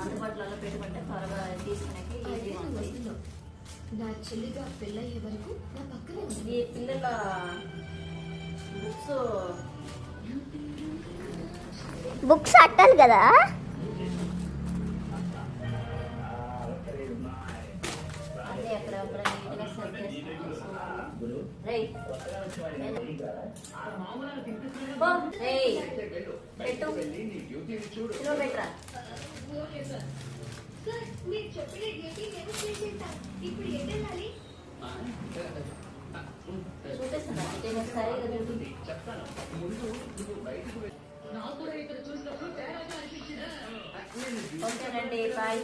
అందుబాటులో పెట్టుకుంటే త్వరగా తీసుకునేకి ఈజీగా ఉంటుంది. నా చెల్లిగా పెళ్ళయ్యే వరకు నా పక్కనే ఈ పిల్లల బుక్స్ అట్టాలి కదా. అన్నీ ఎక్కడెక్కడ నీట్గా సెట్ పెట్టు కిలోమీటర్ చూపిస్తున్నా సరే ఓకేనండి బాయ్.